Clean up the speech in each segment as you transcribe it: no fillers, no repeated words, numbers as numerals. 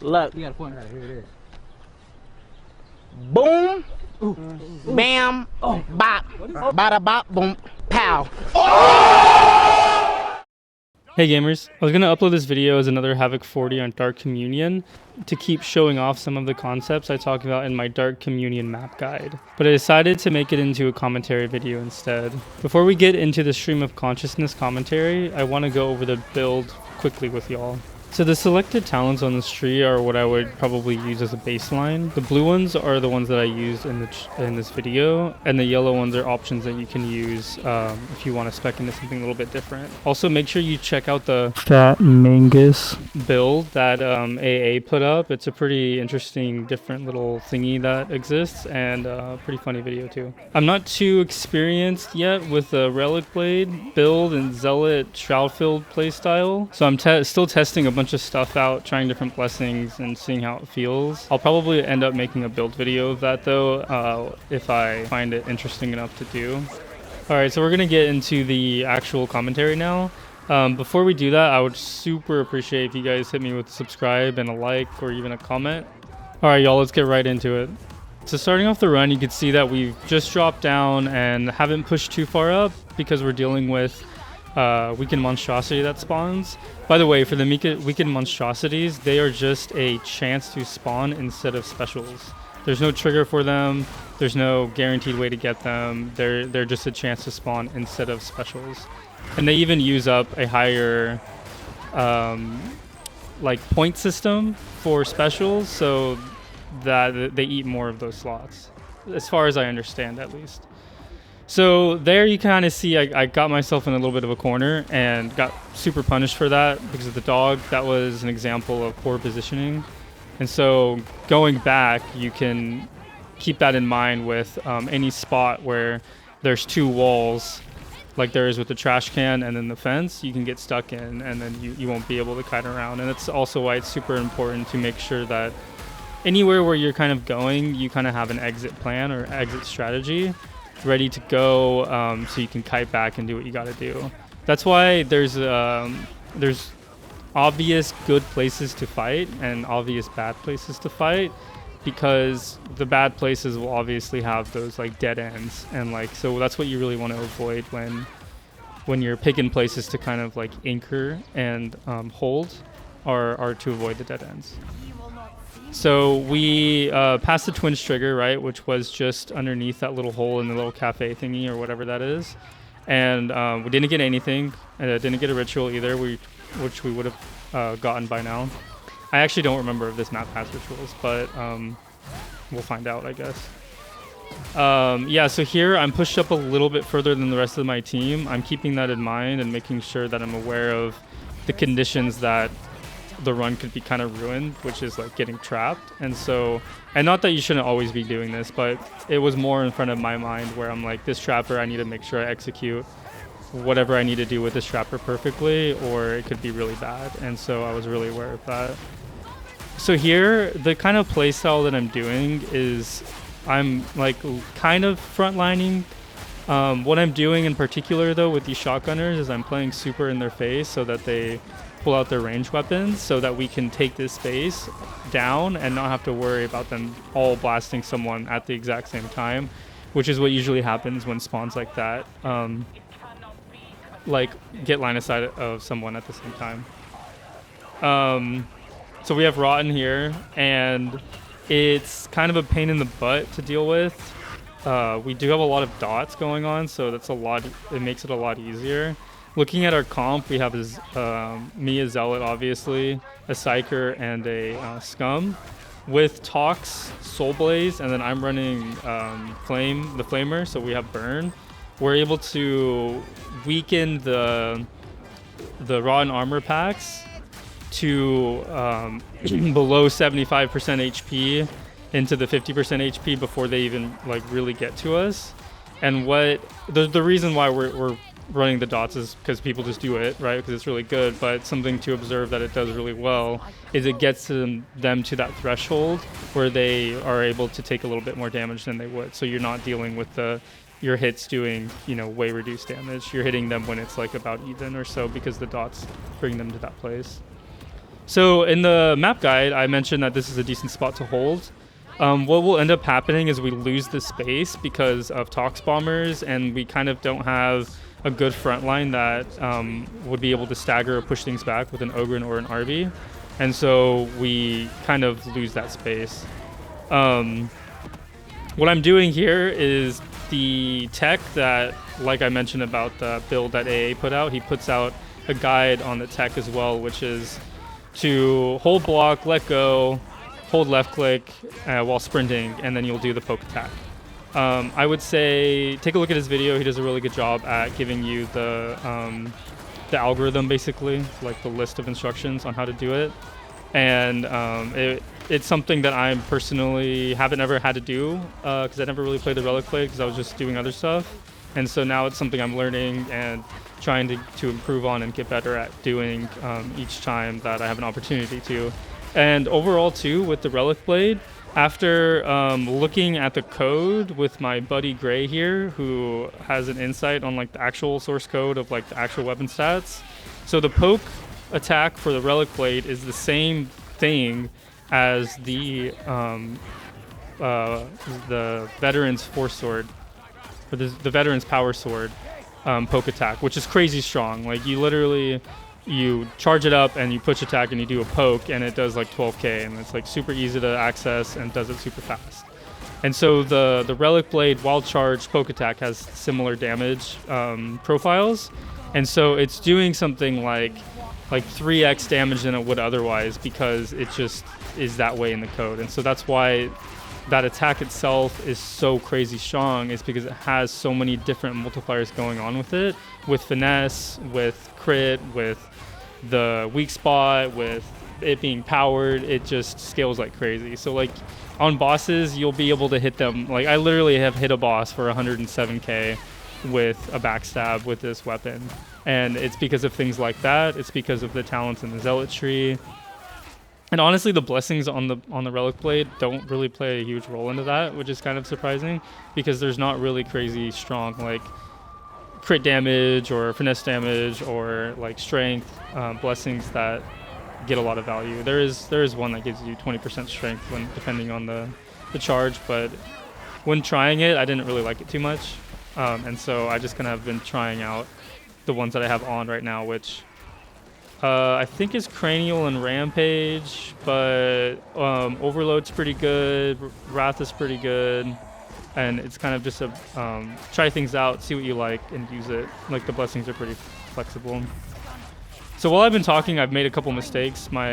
Look. You gotta point at it. Here it is. Boom. Bam. Bop. Bada bop. Boom. Pow. Hey gamers, I was going to upload this video as another Havoc 40 on Dark Communion to keep showing off some of the concepts I talk about in my Dark Communion map guide, but I decided to make it into a commentary video instead. Before we get into the stream of consciousness commentary, I want to go over the build quickly with y'all. So the selected talents on this tree are what I would probably use as a baseline. The blue ones are the ones that I used in this video, and the yellow ones are options that you can use if you want to spec into something a little bit different. Also, make sure you check out the FATMANGUS build that AA put up. It's a pretty interesting, different little thingy that exists, and a pretty funny video too. I'm not too experienced yet with the Relic Blade build and Zealot Shroud-filled playstyle, so I'm still testing a bunch of stuff out, trying different blessings and seeing how it feels. I'll probably end up making a build video of that though, if I find it interesting enough to do. Alright, so we're gonna get into the actual commentary now. Before we do that, I would super appreciate if you guys hit me with a subscribe and a like or even a comment. Alright y'all, let's get right into it. So starting off the run, you can see that we've just dropped down and haven't pushed too far up because we're dealing with weakened monstrosity that spawns. By the way, for the weakened monstrosities, they are just a chance to spawn instead of specials. There's no trigger for them. There's no guaranteed way to get them. They're just a chance to spawn instead of specials. And they even use up a higher like point system for specials, so that they eat more of those slots, as far as I understand at least. So there you kind of see I got myself in a little bit of a corner and got super punished for that because of the dog. That was an example of poor positioning. And so going back, you can keep that in mind with any spot where there's two walls, like there is with the trash can and then the fence, you can get stuck in and then you won't be able to kite around. And that's also why it's super important to make sure that anywhere where you're kind of going, you kind of have an exit plan or exit strategy ready to go, so you can kite back and do what you got to do. That's why there's obvious good places to fight and obvious bad places to fight, because the bad places will obviously have those like dead ends, and like so that's what you really want to avoid when you're picking places to kind of like anchor and hold, are to avoid the dead ends. So we passed the twins trigger, right, which was just underneath that little hole in the little cafe thingy or whatever that is, and we didn't get anything. Didn't get a ritual either, which we would have gotten by now. I actually don't remember if this map has rituals, but we'll find out, I guess. Yeah, so here I'm pushed up a little bit further than the rest of my team. I'm keeping that in mind and making sure that I'm aware of the conditions that the run could be kind of ruined, which is like getting trapped. And so, and not that you shouldn't always be doing this, but it was more in front of my mind where I'm like, this trapper, I need to make sure I execute whatever I need to do with this trapper perfectly, or it could be really bad. And so I was really aware of that. So here, the kind of play style that I'm doing is I'm like kind of frontlining. What I'm doing in particular though with these shotgunners is I'm playing super in their face so that they pull out their ranged weapons, so that we can take this space down and not have to worry about them all blasting someone at the exact same time, which is what usually happens when spawns like that like get line of sight of someone at the same time. So we have Rotten here, and it's kind of a pain in the butt to deal with. We do have a lot of dots going on, so that's it makes it a lot easier. Looking at our comp, we have me, a Zealot, obviously, a Psyker, and a Scum. With Tox, Soul Blaze, and then I'm running the Flamer, so we have Burn. We're able to weaken the Rotten Armor packs to below 75% HP into the 50% HP before they even like really get to us. And the reason why we're running the dots is because people just do it, right? Because it's really good. But something to observe that it does really well is it gets them to that threshold where they are able to take a little bit more damage than they would. So you're not dealing with your hits doing, way reduced damage. You're hitting them when it's like about even or so, because the dots bring them to that place. So in the map guide, I mentioned that this is a decent spot to hold. What will end up happening is we lose the space because of Tox Bombers, and we kind of don't have a good front line that would be able to stagger or push things back with an Ogryn or an RV. And so we kind of lose that space. What I'm doing here is the tech that, like I mentioned about the build that AA put out, he puts out a guide on the tech as well, which is to hold block, let go, hold left click while sprinting, and then you'll do the poke attack. I would say take a look at his video. He does a really good job at giving you the algorithm, basically, like the list of instructions on how to do it. And it's something that I personally haven't ever had to do because I never really played the Relic blade because I was just doing other stuff. And so now it's something I'm learning and trying to improve on and get better at doing each time that I have an opportunity to. And overall too, with the Relic blade, after looking at the code with my buddy Gray here, who has an insight on like the actual source code of like the actual weapon stats. So the poke attack for the Relic blade is the same thing as the Veteran's Force Sword, or the Veteran's Power Sword poke attack, which is crazy strong. Like you charge it up and you push attack and you do a poke and it does like 12k, and it's like super easy to access and does it super fast. And so the Relic blade while charged poke attack has similar damage profiles, and so it's doing something like 3x damage than it would otherwise because it just is that way in the code. And so that's why that attack itself is so crazy strong, is because it has so many different multipliers going on with it, with finesse, with crit, with the weak spot, with it being powered. It just scales like crazy. So like on bosses, you'll be able to hit them. Like I literally have hit a boss for 107k with a backstab with this weapon, and it's because of things like that. It's because of the talents in the zealot tree. And honestly, the blessings on the Relic blade don't really play a huge role into that, which is kind of surprising because there's not really crazy strong like crit damage or finesse damage or like strength blessings that get a lot of value. There is one that gives you 20% strength when depending on the charge, but when trying it, I didn't really like it too much, and so I just kind of have been trying out the ones that I have on right now, which I think is Cranial and Rampage, but Overload's pretty good, Wrath is pretty good, and it's kind of just a try things out, see what you like, and use it. Like the blessings are pretty flexible. So while I've been talking, I've made a couple mistakes. My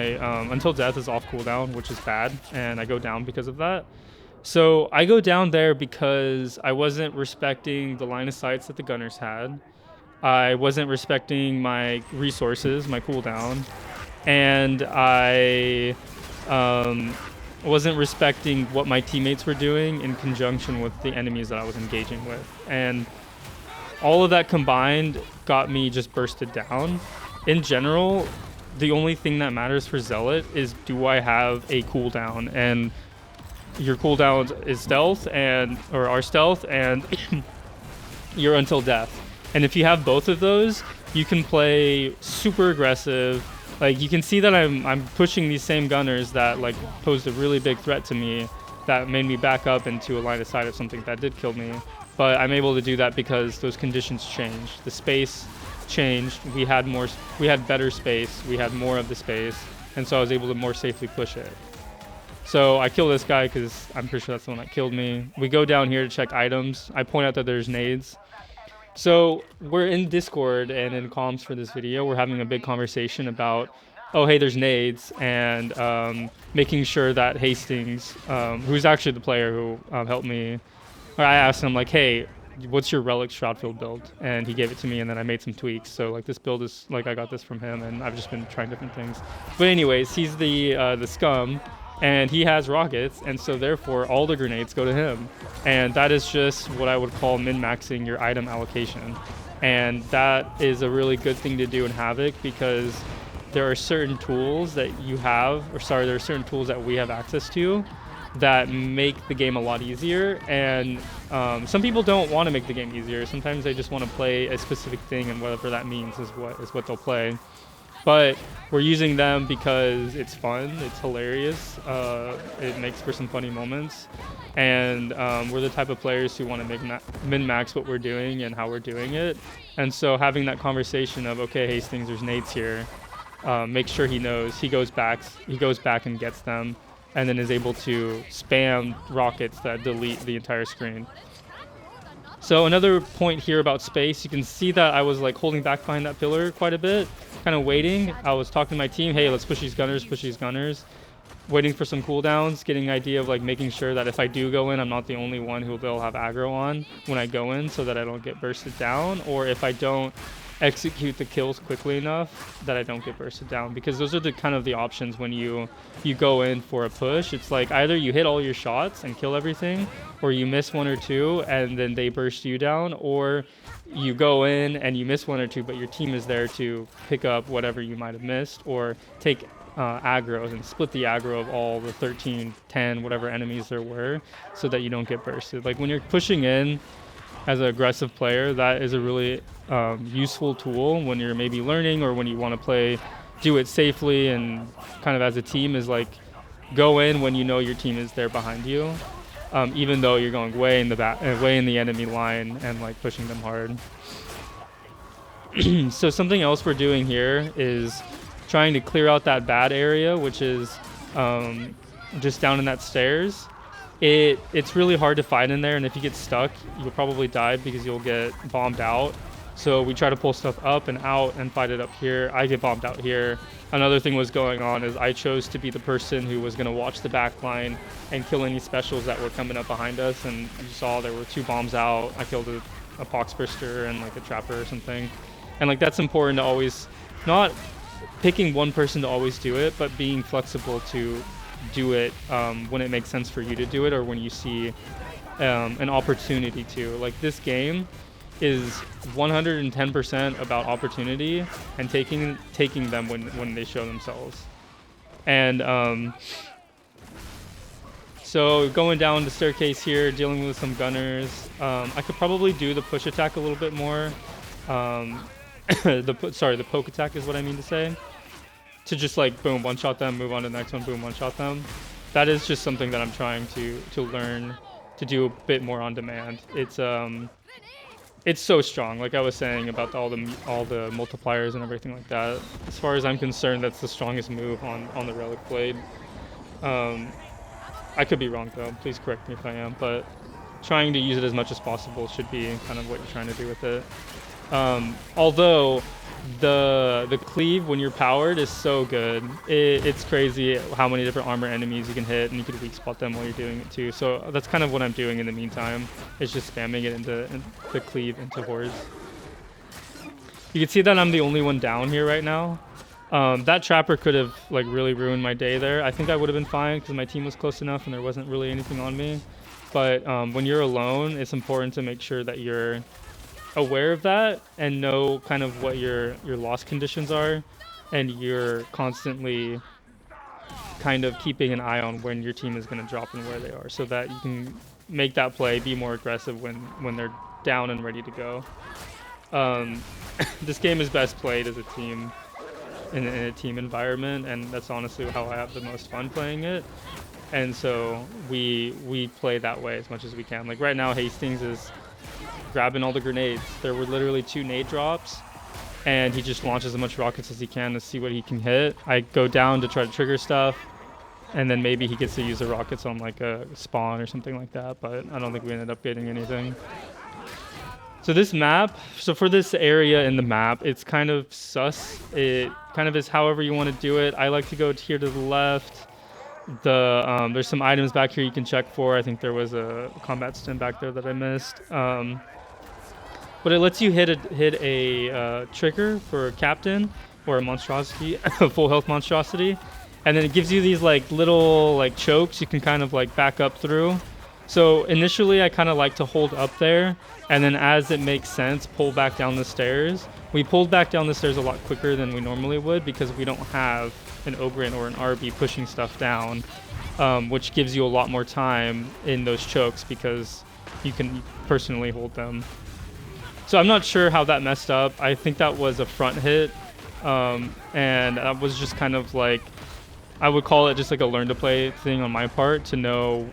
Until Death is off cooldown, which is bad, and I go down because of that. So I go down there because I wasn't respecting the line of sights that the gunners had. I wasn't respecting my resources, my cooldown, and I wasn't respecting what my teammates were doing in conjunction with the enemies that I was engaging with. And all of that combined got me just bursted down. In general, the only thing that matters for Zealot is, do I have a cooldown? And your cooldown is stealth or our stealth and your Until Death. And if you have both of those, you can play super aggressive. Like you can see that I'm pushing these same gunners that like posed a really big threat to me, that made me back up into a line of sight of something that did kill me. But I'm able to do that because those conditions changed. The space changed. We had better space. We had more of the space, and so I was able to more safely push it. So I kill this guy because I'm pretty sure that's the one that killed me. We go down here to check items. I point out that there's nades. So we're in Discord and in comms for this video. We're having a big conversation about, oh, hey, there's nades, and making sure that Hastings, who's actually the player who helped me, or I asked him, like, hey, what's your Relic Shroudfield build? And he gave it to me, and then I made some tweaks. So, like, this build is, like, I got this from him, and I've just been trying different things. But anyways, he's the scum, and he has rockets, and so therefore all the grenades go to him. And that is just what I would call min-maxing your item allocation. And that is a really good thing to do in Havoc, because there are certain tools that you have, there are certain tools that we have access to that make the game a lot easier. And some people don't want to make the game easier. Sometimes they just want to play a specific thing, and whatever that means is what they'll play. but we're using them because it's fun, it's hilarious, it makes for some funny moments, and we're the type of players who want to make min-max what we're doing and how we're doing it. And so having that conversation of, okay, Hastings, there's nades here, make sure he knows, he goes back and gets them, and then is able to spam rockets that delete the entire screen. So another point here about space, you can see that I was like holding back behind that pillar quite a bit, kind of waiting. I was talking to my team, hey, let's push these gunners, waiting for some cooldowns, getting an idea of like making sure that if I do go in, I'm not the only one who they'll have aggro on when I go in, so that I don't get bursted down, or if I don't execute the kills quickly enough that I don't get bursted down, because those are the kind of the options when you go in for a push. It's like either you hit all your shots and kill everything, or you miss one or two and then they burst you down, or you go in and you miss one or two but your team is there to pick up whatever you might have missed, or take aggros and split the aggro of all the 13, 10, whatever enemies there were, so that you don't get bursted. Like when you're pushing in as an aggressive player, that is a really useful tool when you're maybe learning, or when you want to do it safely and kind of as a team, is like go in when you know your team is there behind you, even though you're going way in the back, way in the enemy line, and like pushing them hard. So something else we're doing here is trying to clear out that bad area, which is just down in that stairs. It's really hard to fight in there, and if you get stuck, you'll probably die because you'll get bombed out. So we try to pull stuff up and out and fight it up here. I get bombed out here. Another thing was going on is I chose to be the person who was going to watch the back line and kill any specials that were coming up behind us, and you saw there were 2 bombs out. I killed a poxburster and like a trapper or something. And like that's important to always, not picking one person to always do it, but being flexible to do it when it makes sense for you to do it, or when you see an opportunity to. Like this game is 110% about opportunity and taking them when they show themselves. And so going down the staircase here, dealing with some gunners, I could probably do the push attack a little bit more. The poke attack is what I mean to say. To just like boom, one shot them, move on to the next one, boom, one shot them. That is just something that I'm trying to learn to do a bit more on demand. It's so strong, like I was saying about all the multipliers and everything like that. As far as I'm concerned, that's the strongest move on the Relic blade. I could be wrong though, please correct me if I am, but trying to use it as much as possible should be kind of what you're trying to do with it. Although the cleave when you're powered is so good, it's crazy how many different armor enemies you can hit, and you can weak spot them while you're doing it too. So that's kind of what I'm doing in the meantime, is just spamming it into the cleave into hordes. You can see that I'm the only one down here right now. That trapper could have like really ruined my day there. I think I would have been fine because my team was close enough and there wasn't really anything on me. But when you're alone, it's important to make sure that you're aware of that and know kind of what your loss conditions are, and you're constantly kind of keeping an eye on when your team is going to drop and where they are, so that you can make that play, be more aggressive when they're down and ready to go. This game is best played as a team, in a team environment, and that's honestly how I have the most fun playing it. And so we play that way as much as we can. Like right now, Hastings is grabbing all the grenades. There were literally 2 nade drops, and he just launches as much rockets as he can to see what he can hit. I go down to try to trigger stuff, and then maybe he gets to use the rockets on like a spawn or something like that, but I don't think we ended up getting anything. So this map, so for this area in the map, it's kind of sus. It kind of is however you want to do it. I like to go here to the left. There's some items back here you can check for. I think there was a combat stim back there that I missed. But it lets you hit a trigger for a captain or a monstrosity, a full health monstrosity, and then it gives you these like little like chokes you can kind of like back up through. So initially I kind of like to hold up there, and then as it makes sense, pull back down the stairs. We pulled back down the stairs a lot quicker than we normally would because we don't have an Ogren or an RB pushing stuff down, which gives you a lot more time in those chokes because you can personally hold them. So I'm not sure how that messed up. I think that was a front hit And that was just kind of like, I would call it just like a learn to play thing on my part, to know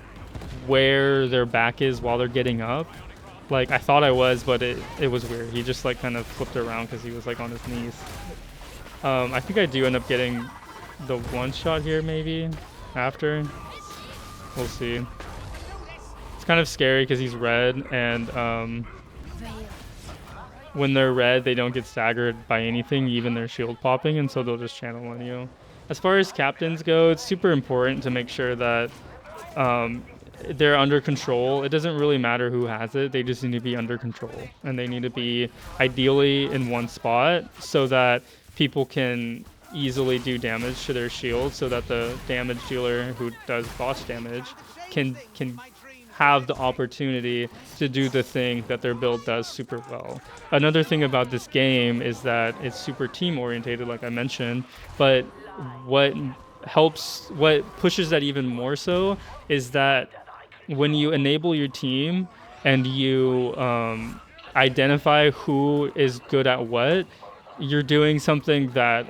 where their back is while they're getting up. Like, I thought I was, but it was weird. He just like kind of flipped around because he was like on his knees. I think I do end up getting the one shot here maybe after. We'll see. It's kind of scary because he's red, and when they're red, they don't get staggered by anything, even their shield popping, and so they'll just channel on you. As far as captains go, it's super important to make sure that they're under control. It doesn't really matter who has it, they just need to be under control. And they need to be ideally in one spot so that people can easily do damage to their shield, so that the damage dealer who does boss damage can have the opportunity to do the thing that their build does super well. Another thing about this game is that it's super team orientated, like I mentioned, but what pushes that even more so is that when you enable your team and you identify who is good at what, you're doing something that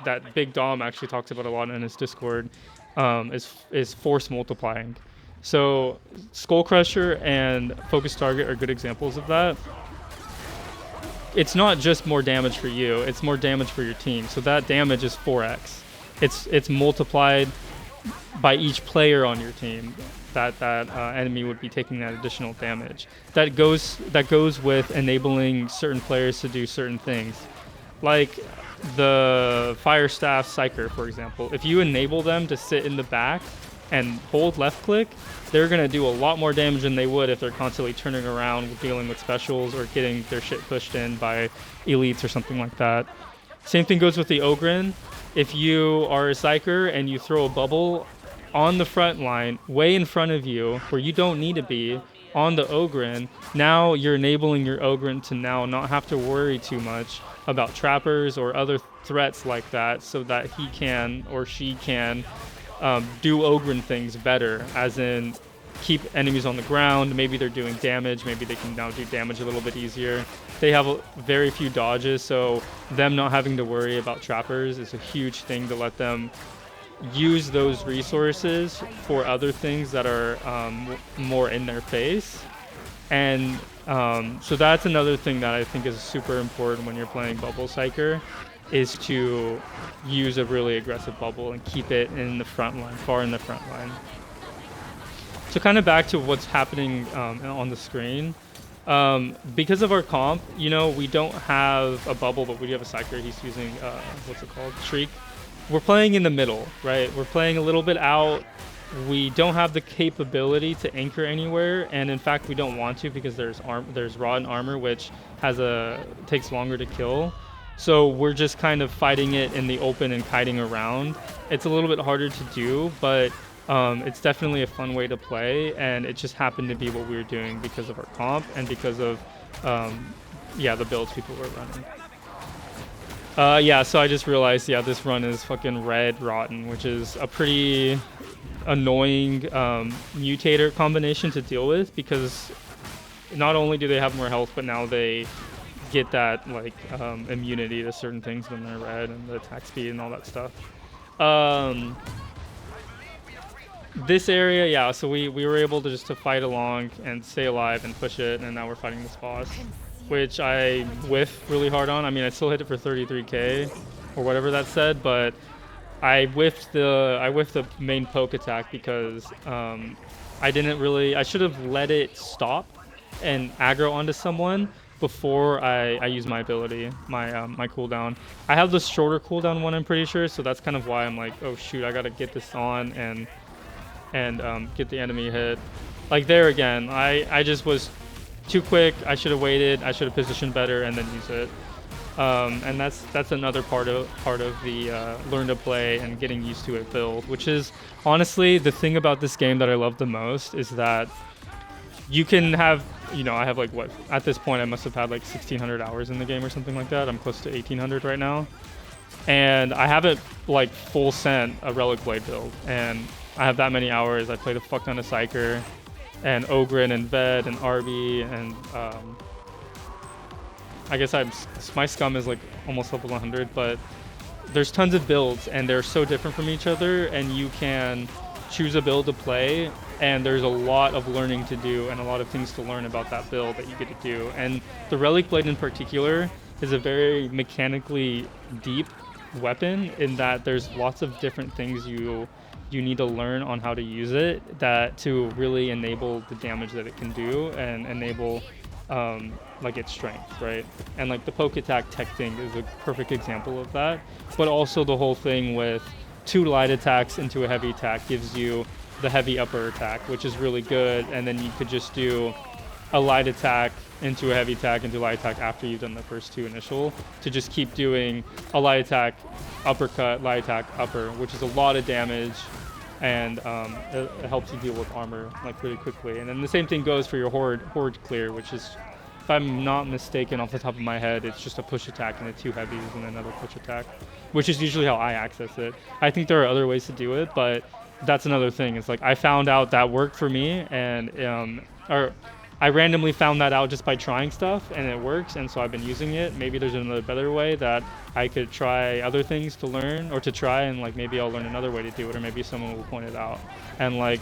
that Big Dom actually talks about a lot in his Discord, is force multiplying. So Skull Crusher and Focus Target are good examples of that. It's not just more damage for you, it's more damage for your team. So that damage is 4x. It's multiplied by each player on your team. That enemy would be taking that additional damage. That goes with enabling certain players to do certain things. Like the Fire Staff Psyker, for example. If you enable them to sit in the back and hold left click, they're going to do a lot more damage than they would if they're constantly turning around, dealing with specials, or getting their shit pushed in by elites or something like that. Same thing goes with the Ogryn. If you are a Psyker and you throw a bubble on the front line, way in front of you, where you don't need to be, on the Ogryn, now you're enabling your Ogryn to now not have to worry too much about trappers or other threats like that, so that he can or she can do Ogryn things better, as in keep enemies on the ground. Maybe they're doing damage, maybe they can now do damage a little bit easier. They have very few dodges, so them not having to worry about trappers is a huge thing to let them use those resources for other things that are more in their face. And so that's another thing that I think is super important when you're playing Bubble Psyker, is to use a really aggressive bubble and keep it in the front line, far in the front line. So kind of back to what's happening on the screen. Because of our comp, you know, we don't have a bubble, but we do have a Psyker. He's using, what's it called? Shriek. We're playing in the middle, right? We're playing a little bit out. We don't have the capability to anchor anywhere, and in fact, we don't want to, because there's Rotten Armor, which takes longer to kill. So we're just kind of fighting it in the open and kiting around. It's a little bit harder to do, but it's definitely a fun way to play, and it just happened to be what we were doing because of our comp and because of the builds people were running. So I just realized, this run is fucking red rotten, which is a pretty annoying mutator combination to deal with, because not only do they have more health, but now they get that like immunity to certain things when they're red, and the attack speed and all that stuff. This area, so we were able to just fight along and stay alive and push it, and now we're fighting this boss, which I whiff really hard on. I mean, I still hit it for 33k or whatever that said, but I whiffed the main poke attack because I should have let it stop and aggro onto someone before I use my ability, my cooldown. I have the shorter cooldown one, I'm pretty sure, so that's kind of why I'm like, oh shoot, I gotta get this on and get the enemy hit. Like there again, I just was too quick. I should have waited. I should have positioned better and then use it. And that's another part of the learn to play and getting used to it build, which is honestly the thing about this game that I love the most, is that you can have, I have like what, at this point I must have had like 1,600 hours in the game or something like that. I'm close to 1,800 right now, and I haven't like full sent a Relic Blade build, and I have that many hours. I played a fuck ton of Psyker and Ogryn and Ved and Arby and I guess my scum is like almost level 100, but there's tons of builds and they're so different from each other, and you can choose a build to play, and there's a lot of learning to do and a lot of things to learn about that build that you get to do. And the Relic Blade in particular is a very mechanically deep weapon in that there's lots of different things you need to learn on how to use it that to really enable the damage that it can do and enable like its strength, right? And like the poke attack tech thing is a perfect example of that. But also the whole thing with 2 light attacks into a heavy attack gives you the heavy upper attack, which is really good. And then you could just do a light attack into a heavy attack into light attack after you've done the first 2 initial, to just keep doing a light attack, uppercut, light attack, upper, which is a lot of damage, and it helps you deal with armor like pretty quickly. And then the same thing goes for your horde clear, which is, if I'm not mistaken off the top of my head, it's just a push attack and 2 heavies and another push attack, which is usually how I access it. I think there are other ways to do it, but that's another thing. It's like I found out that worked for me, and I randomly found that out just by trying stuff, and it works, and so I've been using it. Maybe there's another better way that I could try other things to learn or to try, and like maybe I'll learn another way to do it, or maybe someone will point it out. And like,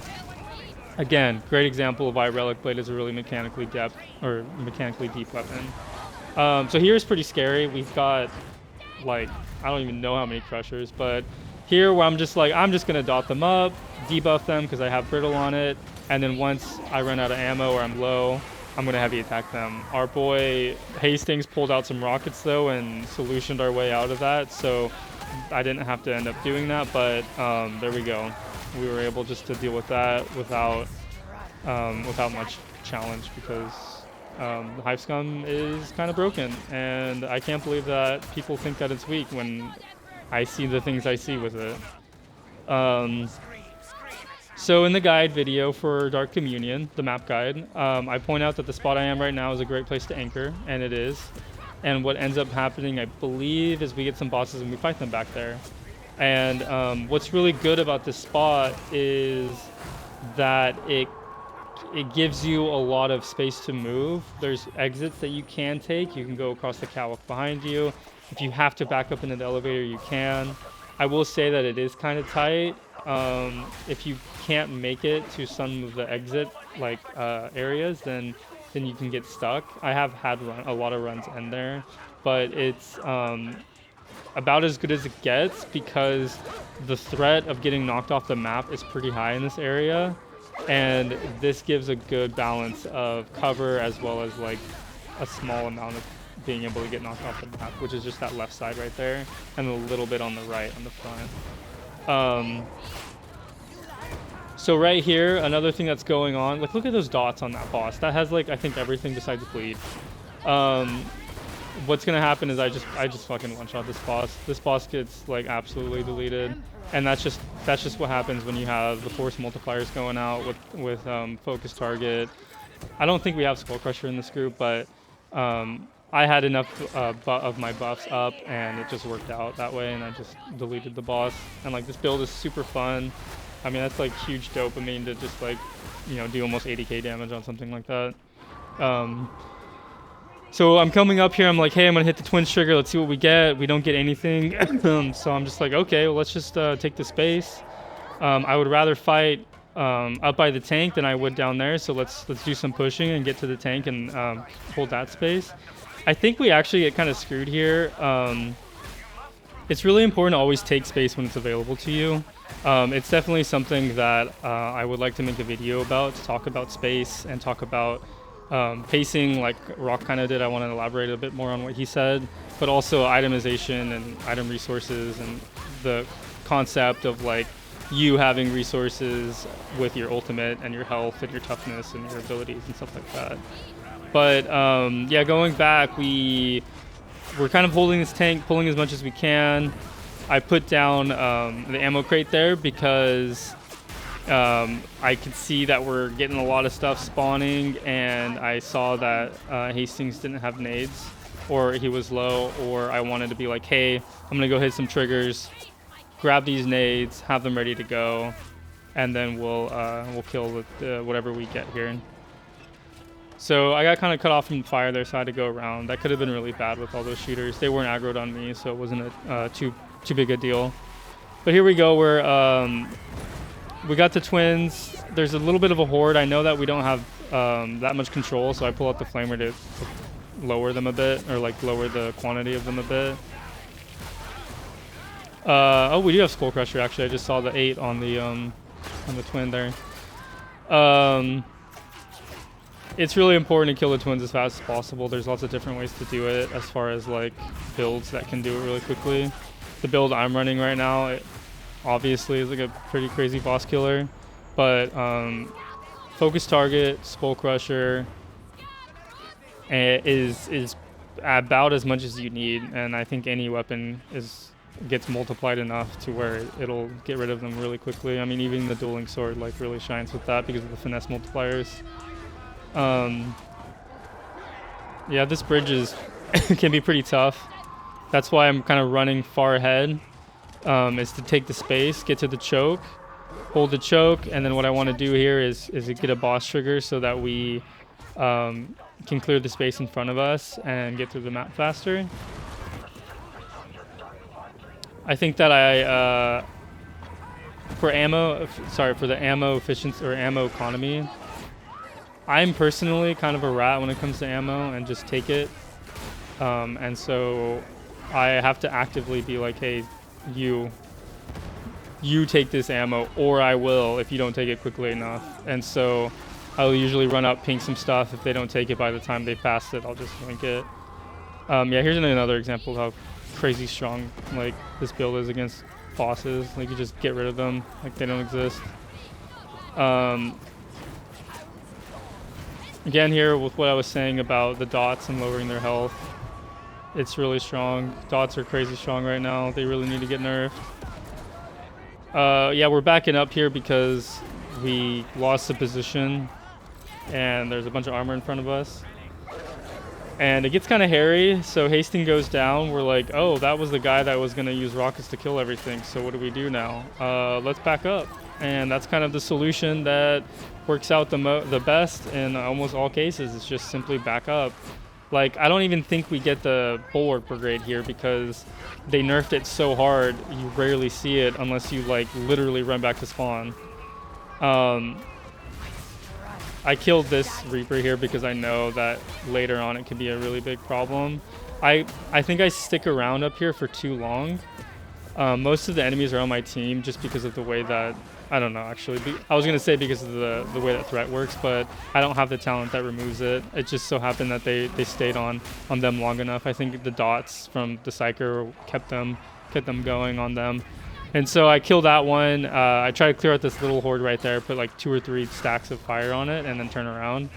again, great example of why Relic Blade is a really mechanically deep weapon. So here's pretty scary. We've got like, I don't even know how many crushers, but here where I'm just gonna dot them up, debuff them because I have brittle on it, and then once I run out of ammo or I'm low, I'm gonna heavy attack them. Our boy Hastings pulled out some rockets though and solutioned our way out of that, so I didn't have to end up doing that, but there we go. We were able just to deal with that without much challenge, because the Hive Scum is kind of broken, and I can't believe that people think that it's weak when I see the things I see with it. So in the guide video for Dark Communion, the map guide, I point out that the spot I am right now is a great place to anchor, and it is. And what ends up happening, I believe, is we get some bosses and we fight them back there. And what's really good about this spot is that it gives you a lot of space to move. There's exits that you can take. You can go across the catwalk behind you. If you have to back up into the elevator, you can. I will say that it is kind of tight. If you can't make it to some of the exit areas, then you can get stuck. I have had a lot of runs in there, but it's about as good as it gets, because the threat of getting knocked off the map is pretty high in this area, and this gives a good balance of cover as well as like a small amount of being able to get knocked off the map, which is just that left side right there, and a little bit on the right on the front. So right here, another thing that's going on, like look at those dots on that boss. That has like, I think, everything besides bleed. What's gonna happen is I just fucking one-shot this boss. This boss gets like absolutely deleted, and that's just what happens when you have the force multipliers going out with focus target. I don't think we have Skull Crusher in this group, but I had enough of my buffs up, and it just worked out that way, and I just deleted the boss. And like, this build is super fun. I mean, that's like huge dopamine to just like, you know, do almost 80k damage on something like that. So I'm coming up here, I'm like, hey, I'm gonna hit the twins trigger, let's see what we get. We don't get anything. So I'm just like, okay, well, let's just take the space. I would rather fight up by the tank than I would down there, so let's do some pushing and get to the tank and hold that space. I think we actually get kind of screwed here. It's really important to always take space when it's available to you. It's definitely something that I would like to make a video about, to talk about space and talk about pacing, like Rock kind of did. I want to elaborate a bit more on what he said, but also itemization and item resources, and the concept of like you having resources with your ultimate and your health and your toughness and your abilities and stuff like that. But yeah, going back, we're kind of holding this tank, pulling as much as we can. I put down the ammo crate there because I could see that we're getting a lot of stuff spawning, and I saw that Hastings didn't have nades, or he was low, or I wanted to be like, hey, I'm gonna go hit some triggers, grab these nades, have them ready to go, and then we'll kill with whatever we get here. So I got kind of cut off from fire there, so I had to go around. That could have been really bad with all those shooters. They weren't aggroed on me, so it wasn't a too big a deal. But here we go. We got the twins. There's a little bit of a horde. I know that we don't have that much control, so I pull out the flamer to lower them a bit, or like lower the quantity of them a bit. Oh, we do have Skull Crusher actually. I just saw the 8 on the twin there. It's really important to kill the twins as fast as possible. There's lots of different ways to do it as far as like builds that can do it really quickly. The build I'm running right now, it obviously is like a pretty crazy boss killer, but focus target, Skull Crusher is about as much as you need, and I think any weapon gets multiplied enough to where it'll get rid of them really quickly. I mean, even the dueling sword like really shines with that because of the finesse multipliers. Yeah, this bridge can be pretty tough. That's why I'm kind of running far ahead, is to take the space, get to the choke, hold the choke, and then what I want to do here is get a boss trigger so that we can clear the space in front of us and get through the map faster. I think that for the ammo efficiency or ammo economy, I'm personally kind of a rat when it comes to ammo and just take it. And so I have to actively be like, hey, you take this ammo, or I will if you don't take it quickly enough. And so I'll usually run up, ping some stuff. If they don't take it by the time they pass it, I'll just link it. Yeah, here's another example of how crazy strong like this build is against bosses. Like, you just get rid of them like they don't exist. Again, here with what I was saying about the dots and lowering their health, it's really strong. Dots are crazy strong right now. They really need to get nerfed. Yeah, we're backing up here because we lost the position and there's a bunch of armor in front of us. And it gets kind of hairy, so Hasting goes down. We're like, oh, that was the guy that was going to use rockets to kill everything, so what do we do now? Let's back up. And that's kind of the solution that works out the best in almost all cases. It's just simply back up. Like, I don't even think we get the Bulwark Brigade here because they nerfed it so hard, you rarely see it unless you, like, literally run back to spawn. I killed this Reaper here because I know that later on it could be a really big problem. I think I stick around up here for too long. Most of the enemies are on my team just because of the way that, I don't know actually. I was going to say because of the way that threat works, but I don't have the talent that removes it. It just so happened that they stayed on them long enough. I think the dots from the Psyker kept them going on them. And so I killed that one. I tried to clear out this little horde right there, put like 2 or 3 stacks of fire on it, and then turn around.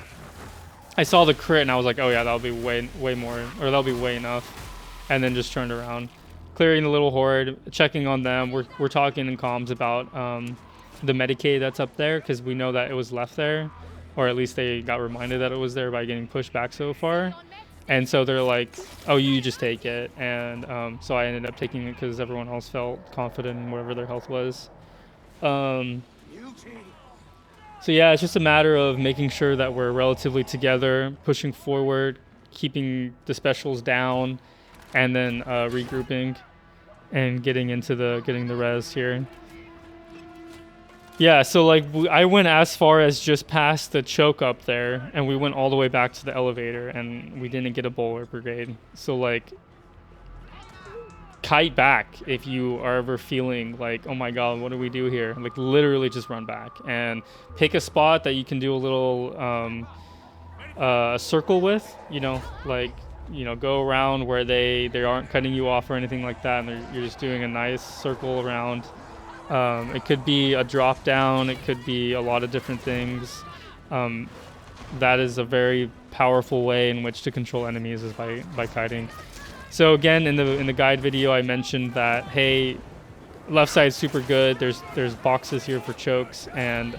I saw the crit and I was like, oh yeah, that'll be way more, or that'll be way enough. And then just turned around. Clearing the little horde, checking on them. We're talking in comms about the medicating that's up there because we know that it was left there, or at least they got reminded that it was there by getting pushed back so far. And so they're like, oh, you just take it. And so I ended up taking it because everyone else felt confident in whatever their health was. So yeah, it's just a matter of making sure that we're relatively together, pushing forward, keeping the specials down, and then regrouping and getting the res here. Yeah, so like I went as far as just past the choke up there, and we went all the way back to the elevator, and we didn't get a Bulwark Brigade. So like, kite back if you are ever feeling like, oh my god, what do we do here? Like, literally just run back and pick a spot that you can do a little circle with, you know, like, you know, go around where they aren't cutting you off or anything like that, and you're just doing a nice circle around. It could be a drop down, it could be a lot of different things. That is a very powerful way in which to control enemies, is by kiting. So again, in the guide video, I mentioned that, hey, left side's super good. There's boxes here for chokes, and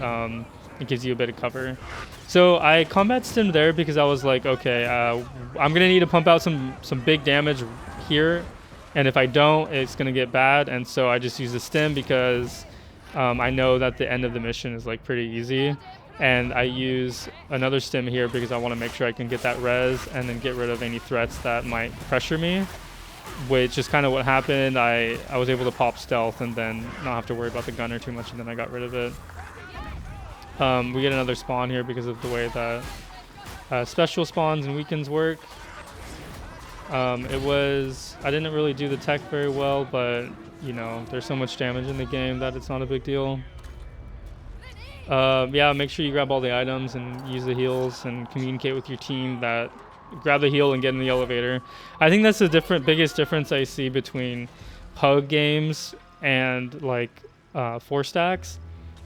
it gives you a bit of cover. So I combat stimmed there because I was like, okay, I'm gonna need to pump out some big damage here, and if I don't, it's gonna get bad. And so I just use the stim because I know that the end of the mission is like pretty easy, And I use another Stimm here because I want to make sure I can get that res and then get rid of any threats that might pressure me, which is kind of what happened. I was able to pop stealth and then not have to worry about the gunner too much, and then I got rid of it. We get another spawn here because of the way that special spawns and weekends work. I didn't really do the tech very well, but you know, there's so much damage in the game that it's not a big deal. Yeah, make sure you grab all the items and use the heals and communicate with your team that grab the heal and get in the elevator. I think that's the biggest difference I see between pug games and like 4-stacks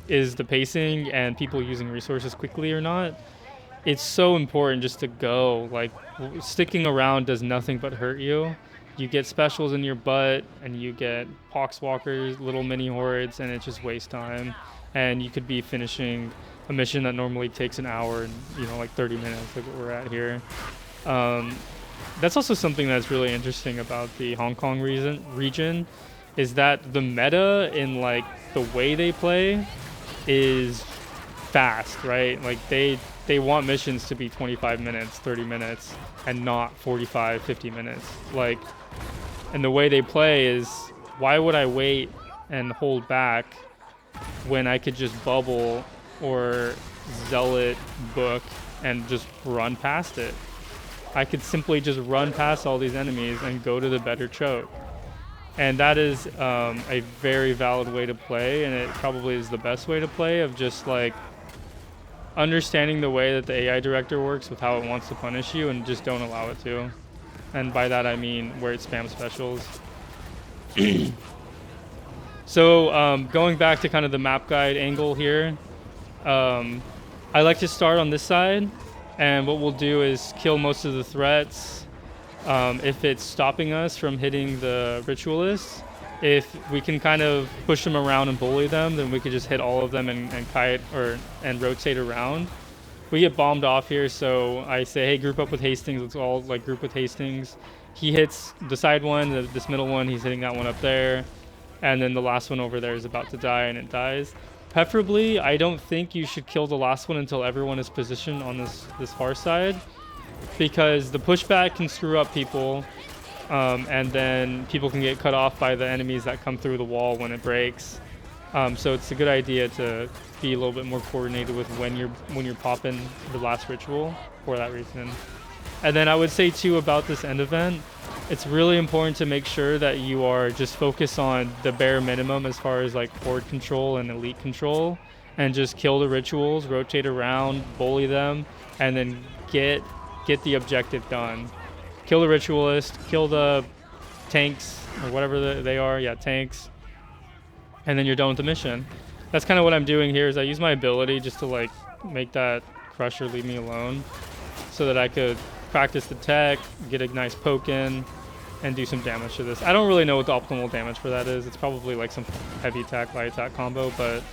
is the pacing and people using resources quickly or not. It's so important just to go. Like, sticking around does nothing but hurt you. You get specials in your butt and you get poxwalkers, little mini hordes, and it just wastes time. And you could be finishing a mission that normally takes an hour and, you know, like 30 minutes, like what we're at here. That's also something that's really interesting about the Hong Kong region is that the meta in like the way they play is fast, right? Like they want missions to be 25 minutes, 30 minutes, and not 45, 50 minutes. Like, and the way they play is, why would I wait and hold back when I could just bubble or zealot book and just run past it? I could simply just run past all these enemies and go to the better choke. And that is a very valid way to play, and it probably is the best way to play, of just like understanding the way that the AI director works with how it wants to punish you, and just don't allow it to. And by that I mean where it spams specials. So going back to kind of the map guide angle here, I like to start on this side, and what we'll do is kill most of the threats. If it's stopping us from hitting the ritualists, if we can kind of push them around and bully them, then we could just hit all of them and kite and rotate around. We get bombed off here, so I say, hey, group up with Hastings. Let's all like group with Hastings. He hits the side one, this middle one, he's hitting that one up there. And then the last one over there is about to die, and it dies. Preferably, I don't think you should kill the last one until everyone is positioned on this far side, because the pushback can screw up people, and then people can get cut off by the enemies that come through the wall when it breaks. So it's a good idea to be a little bit more coordinated with when you're popping the last ritual for that reason. And then I would say too about this end event, it's really important to make sure that you are just focused on the bare minimum as far as like horde control and elite control, and just kill the rituals, rotate around, bully them, and then get the objective done. Kill the ritualist, kill the tanks or whatever they are, yeah, tanks, and then you're done with the mission. That's kind of what I'm doing here, is I use my ability just to like make that crusher leave me alone, so that I could practice the tech, get a nice poke in, and do some damage to this. I don't really know what the optimal damage for that is. It's probably like some heavy attack, light attack combo, but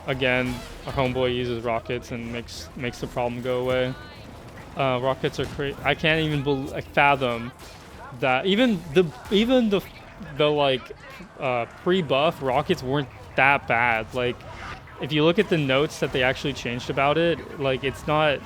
again, our homeboy uses rockets and makes the problem go away. Rockets are crazy. I can't even fathom that even the like pre-buff rockets weren't that bad. Like, if you look at the notes that they actually changed about it, like it's not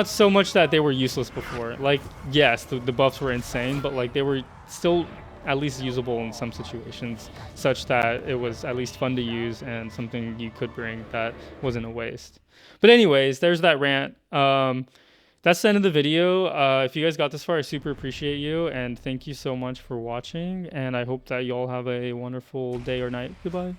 so much that they were useless before. Like, yes, the buffs were insane, but like they were still at least usable in some situations, such that it was at least fun to use and something you could bring that wasn't a waste. But anyways, there's that rant. That's the end of the video. If you guys got this far, I super appreciate you, and thank you so much for watching, and I hope that you all have a wonderful day or night. Goodbye.